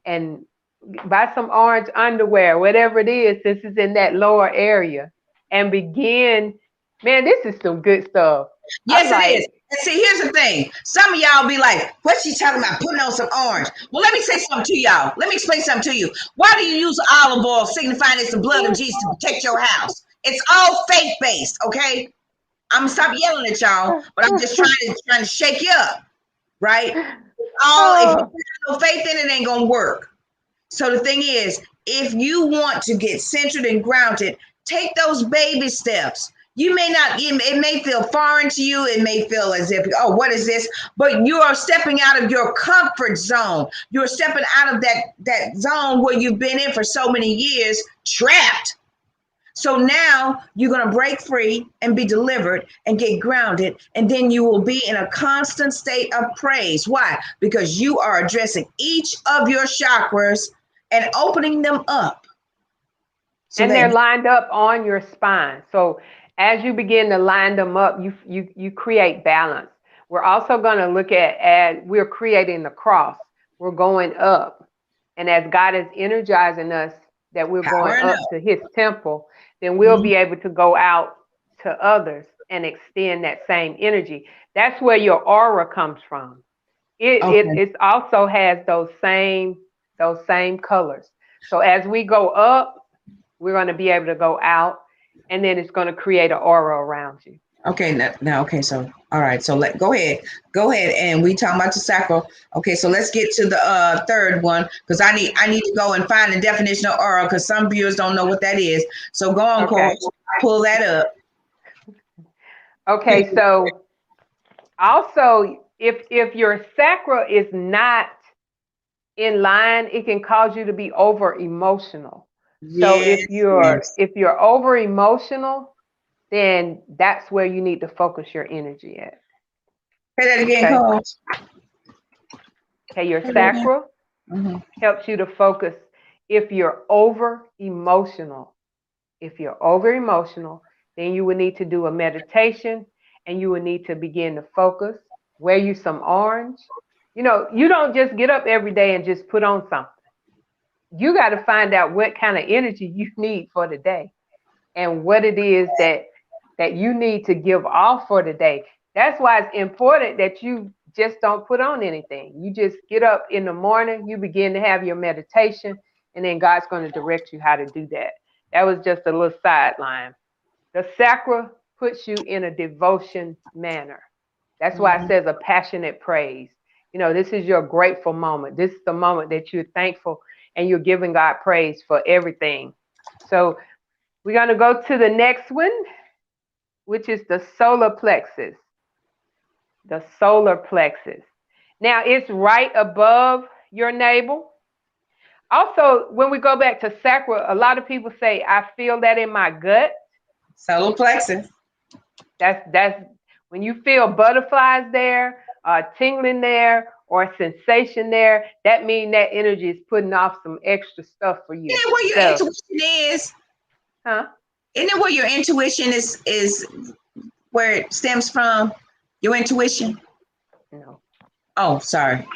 buy some orange underwear, whatever it is. This is in that lower area, and begin. Man, this is some good stuff. Yes, it is. And see, here's the thing. Some of y'all be like, what's she talking about putting on some orange? Well, let me say something to y'all. Let me explain something to you. Why do you use olive oil signifying it's the blood of Jesus to protect your house? It's all faith-based, okay? I'm gonna stop yelling at y'all, but I'm just trying to shake you up, right? If you have no faith in it, ain't gonna work. So the thing is, if you want to get centered and grounded, take those baby steps. You may not, it may feel foreign to you. It may feel as if, oh, what is this? But you are stepping out of your comfort zone. You're stepping out of that zone where you've been in for so many years, trapped. So now you're going to break free and be delivered and get grounded. And then you will be in a constant state of praise. Why? Because you are addressing each of your chakras and opening them up. So they're lined up on your spine. So as you begin to line them up, you create balance. We're also going to look at we're creating the cross. We're going up. And as God is energizing us, that we're going up to his temple, then we'll be able to go out to others and extend that same energy. That's where your aura comes from. It also has those same colors. So as we go up, we're going to be able to go out, and then it's going to create an aura around you. Okay, now, okay, so all right, so go ahead, and we talking about the sacral. Okay, so let's get to the third one because I need to go and find the definition of aura because some viewers don't know what that is. So go on, Okay. Coach, pull that up. Okay, so also if your sacral is not in line, it can cause you to be over emotional. So Yes, yes. if you're over emotional, then that's where you need to focus your energy at. Say that again, Okay. Coach. Okay, your Say that again. sacral Mm-hmm. helps you to focus if you're over emotional. If you're over emotional, then you would need to do a meditation and you would need to begin to focus. Wear you some orange. You know, you don't just get up every day and just put on something. You got to find out what kind of energy you need for the day and what it is that you need to give off for the day. That's why it's important that you just don't put on anything. You just get up in the morning, you begin to have your meditation, and then God's going to direct you how to do that. That was just a little sideline. The sacral puts you in a devotion manner. That's why it says a passionate praise. You know, this is your grateful moment. This is the moment that you're thankful and you're giving God praise for everything. So we're going to go to the next one, which is the solar plexus. The solar plexus. Now, it's right above your navel. Also, when we go back to sacral, a lot of people say, I feel that in my gut. Solar plexus. That's when you feel butterflies there, tingling there, or sensation there. That means that energy is putting off some extra stuff for you. Isn't it where your So, intuition is? huh? Isn't it where your intuition is where it stems from? Your intuition? No. Oh, sorry.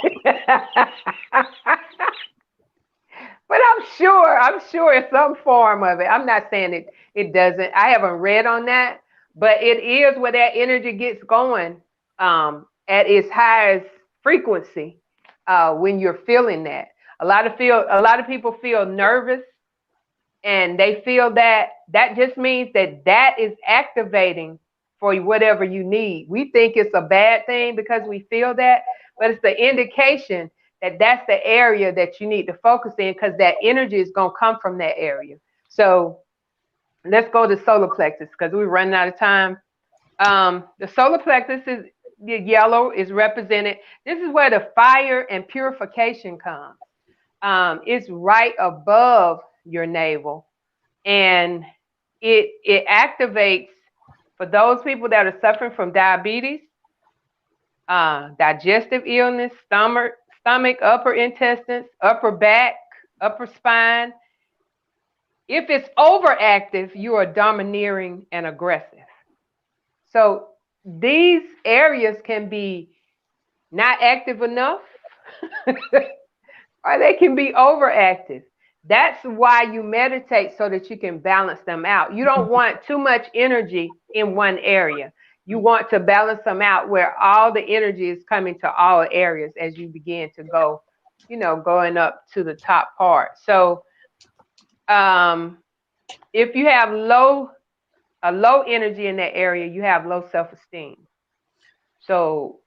But I'm sure it's some form of it. I'm not saying it doesn't. I haven't read on that, but it is where that energy gets going at its highest frequency when you're feeling that. A lot of people feel nervous, and they feel that just means that is activating for whatever you need. We think it's a bad thing because we feel that, but it's the indication that that's the area that you need to focus in because that energy is going to come from that area. So let's go to solar plexus because we're running out of time. The solar plexus is the yellow is represented. This is where the fire and purification comes. It's right above your navel, and it activates for those people that are suffering from diabetes, digestive illness, stomach, upper intestines, upper back, upper spine. If it's overactive, you are domineering and aggressive. So these areas can be not active enough or they can be overactive. That's why you meditate so that you can balance them out. You don't want too much energy in one area. You want to balance them out where all the energy is coming to all areas as you begin to go, going up to the top part. So if you have a low energy in that area, you have low self-esteem. So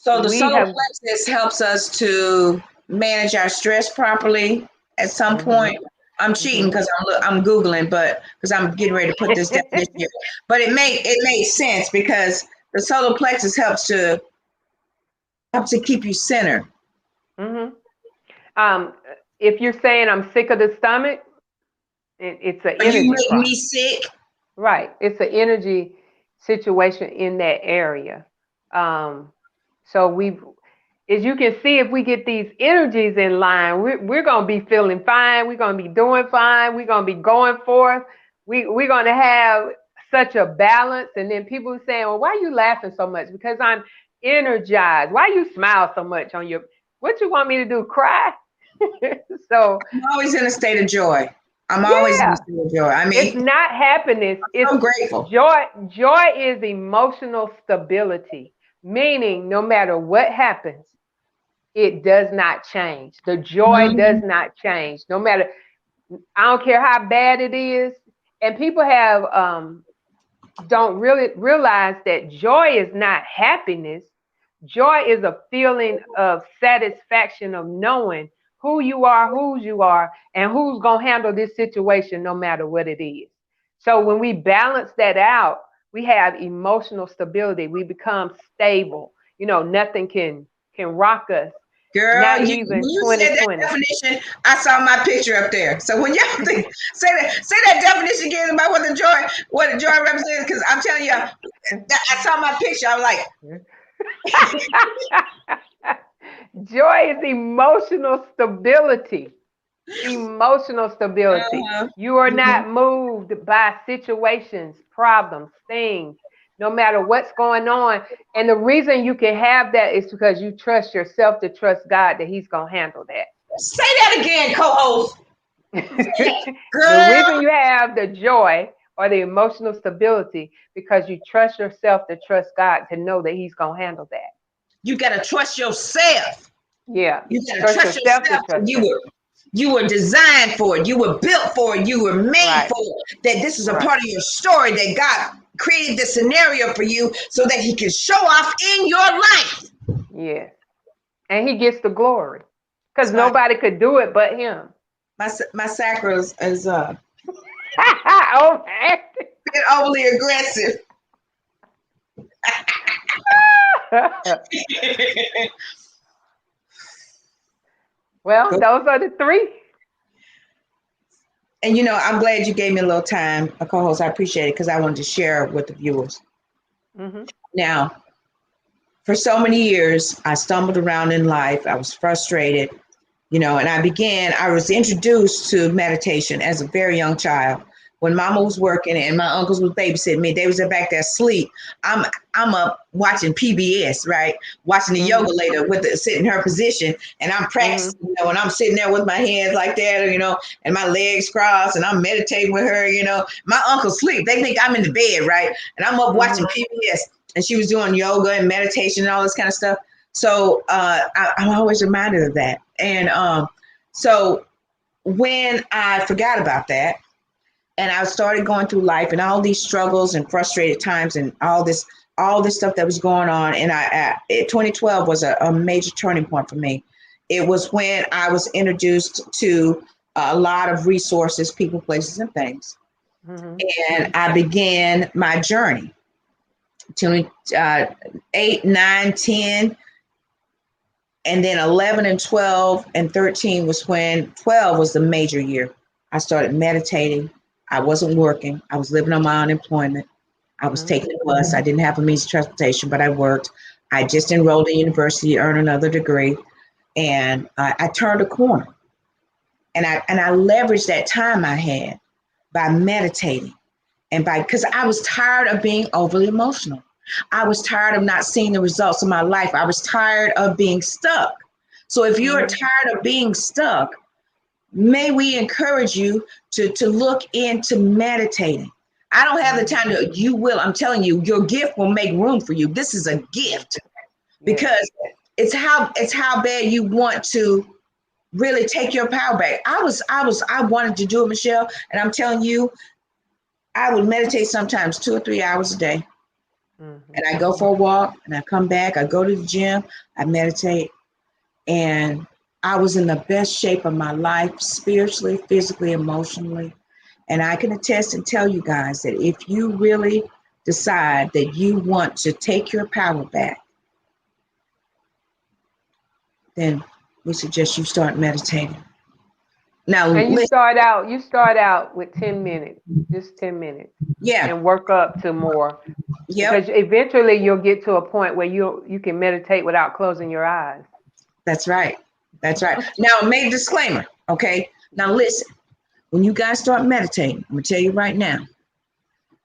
the solar plexus helps us to manage our stress properly at some point. I'm cheating because I'm Googling, but because I'm getting ready to put this definition here. But it made sense because the solar plexus helps to keep you centered. If you're saying I'm sick of the stomach, it's an energy. You make me sick. Right. It's an energy situation in that area. So as you can see, if we get these energies in line, we're going to be feeling fine. We're going to be doing fine. We're going to be going forth. We're going to have such a balance. And then people are saying, well, why are you laughing so much? Because I'm energized. Why you smile so much on what you want me to do? Cry? So I'm always in a state of joy. I'm always in a state of joy. I mean, it's not happiness. It's so grateful. Joy is emotional stability, meaning no matter what happens, it does not change. The joy does not change. No matter, I don't care how bad it is. And people have don't really realize that joy is not happiness. Joy is a feeling of satisfaction of knowing who you are, whose you are, and who's going to handle this situation no matter what it is. So when we balance that out, we have emotional stability. We become stable. Nothing can rock us. Girl, Not when even you said that 2020. definition, I saw my picture up there. So when y'all think, say that definition again about what the joy represents, because I'm telling you, I saw my picture. I was like, Joy is emotional stability. Emotional stability. uh-huh. You are Mhm. not moved by situations, problems, things, no matter what's going on. And the reason you can have that is because you trust yourself to trust God that He's going to handle that. Say that again, co-host. The Girl, reason you have the joy or the emotional stability because you trust yourself to trust God to know that He's going to handle that. you gotta trust yourself. Yeah. You gotta Trust trust yourself to yourself. trust Him. You were designed for it. You were built for it. You were made Right. for it. That this is a Right. part of your story. That God created the scenario for you so that He can show off in your life. Yes. And He gets the glory because That's why nobody could do it but Him. my sacral is Okay. being overly aggressive. Well, those are the three. And I'm glad you gave me a little time, a co-host. I appreciate it because I wanted to share with the viewers. Mm-hmm. Now, for so many years, I stumbled around in life. I was frustrated, and I was introduced to meditation as a very young child. When mama was working and my uncles was babysitting me, they was back there asleep. I'm up watching PBS, right? Watching the yoga lady sit in her position, and I'm practicing, and I'm sitting there with my hands like that, and my legs crossed, and I'm meditating with her, My uncles sleep. They think I'm in the bed, right? And I'm up watching PBS, and she was doing yoga and meditation and all this kind of stuff. So I'm always reminded of that. And so when I forgot about that, and I started going through life and all these struggles and frustrated times and all this stuff that was going on, and 2012 was a major turning point for me. It was when I was introduced to a lot of resources, people, places, and things, and I began my journey. 8, 9, 10. And then 11 and 12 and 13 was when 12 was the major year. I started meditating. I wasn't working. I was living on my unemployment. I was taking a bus. I didn't have a means of transportation, but I worked. I just enrolled in university, earned another degree, and I turned a corner. And I leveraged that time I had by meditating and because I was tired of being overly emotional. I was tired of not seeing the results of my life. I was tired of being stuck. So if you're tired of being stuck, may we encourage you to look into meditating. I don't have the time you will. I'm telling you, your gift will make room for you. This is a gift because it's how bad you want to really take your power back. I wanted to do it, Michelle, and I'm telling you, I would meditate sometimes 2 or 3 hours a day. And I go for a walk and I come back, I go to the gym, I meditate, and I was in the best shape of my life, spiritually, physically, emotionally. And I can attest and tell you guys that if you really decide that you want to take your power back, then we suggest you start meditating. Now, and you start out with 10 minutes, just 10 minutes. Yeah. And work up to more. Yep. Because eventually you'll get to a point where you can meditate without closing your eyes. That's right. That's right. Now, I made a disclaimer, okay? Now, listen, when you guys start meditating, I'm going to tell you right now,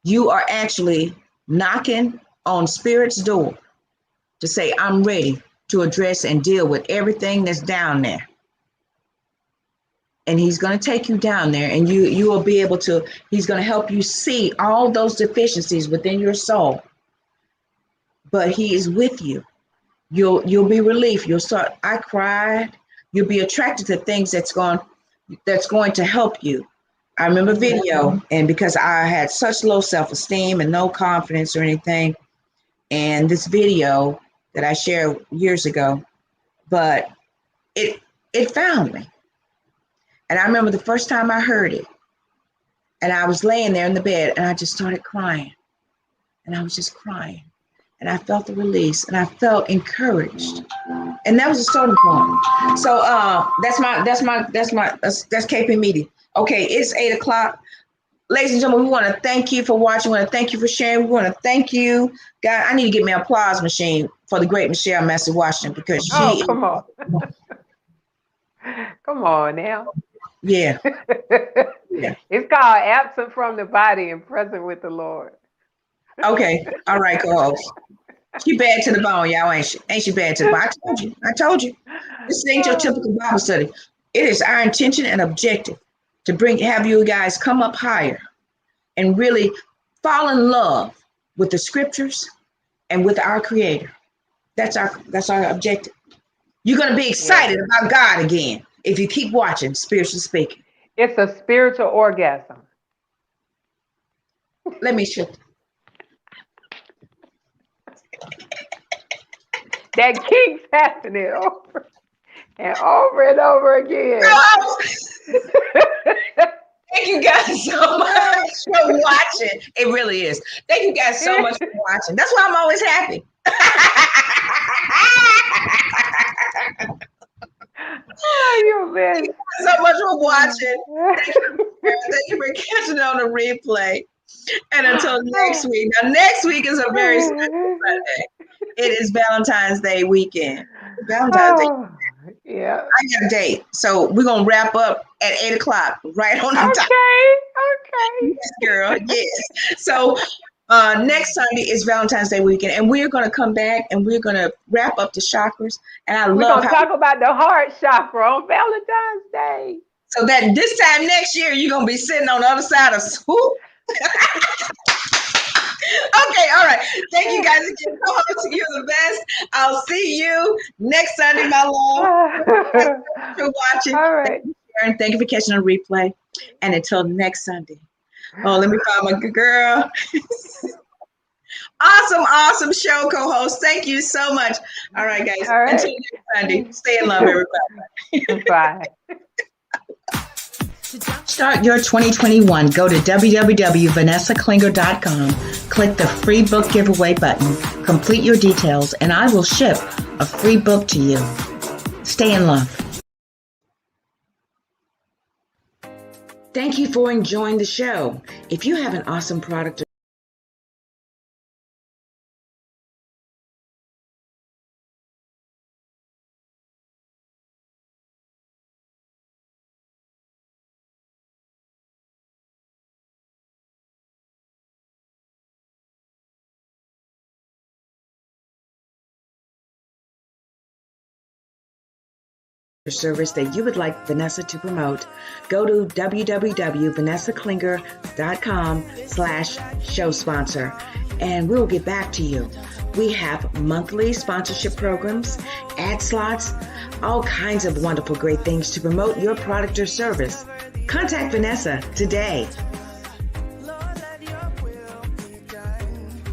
you are actually knocking on Spirit's door to say, I'm ready to address and deal with everything that's down there. And he's going to take you down there, and you will be able to, he's going to help you see all those deficiencies within your soul. But he is with you. You'll be relieved. You'll start, I cried. You'll be attracted to things that's going to help you. I remember video, and because I had such low self-esteem and no confidence or anything, and this video that I shared years ago, but it found me. And I remember the first time I heard it, and I was laying there in the bed, and I just started crying, and I was just crying, and I felt the release, and I felt encouraged, and that was a starting point. So that's KP Media. Okay, it's 8:00. Ladies and gentlemen, we want to thank you for watching. We want to thank you for sharing. We want to thank you. God, I need to get me an applause machine for the great Michelle Massey Washington, because she. Come on. Come on now. Yeah. It's called absent from the body and present with the Lord. Okay. All right, co-host. She bad to the bone, y'all, ain't she? Ain't she bad to the bone? I told you. This ain't your typical Bible study. It is our intention and objective to have you guys come up higher and really fall in love with the scriptures and with our Creator. That's our objective. You're going to be excited about God again if you keep watching, spiritually speaking. It's a spiritual orgasm. Let me show. That keeps happening over and over and over again. Thank you guys so much for watching. It really is. Thank you guys so much for watching. That's why I'm always happy. Oh, you man. Thank you so much for watching. Thank you for catching on the replay. And until next week. Now, next week is a very special Sunday. It is Valentine's Day weekend. Valentine's Day. Yeah. I got a date. So we're going to wrap up at 8:00, right on the time. Okay. Yes, girl. Yes. So next Sunday is Valentine's Day weekend, and we're going to come back and we're going to wrap up the chakras. And we're going to talk about the heart chakra on Valentine's Day. So that this time next year, you're going to be sitting on the other side of swoop. Okay, all right. Thank you guys again. You're the best. I'll see you next Sunday, my love. Thank you for watching. All right. Thank you, Sharon. Thank you for catching a replay. And until next Sunday. Oh, let me find my good girl. Awesome show, co-host. Thank you so much. All right, guys. All right. Until next Sunday, stay in love, everybody. Bye. To jumpstart your 2021, go to www.vanessaklinger.com, click the free book giveaway button, complete your details, and I will ship a free book to you. Stay in love. Thank you for enjoying the show. If you have an awesome product service that you would like Vanessa to promote, go to www.vanessaklinger.com/show sponsor, and we'll get back to you. We have monthly sponsorship programs, ad slots, all kinds of wonderful great things to promote your product or service. Contact Vanessa today.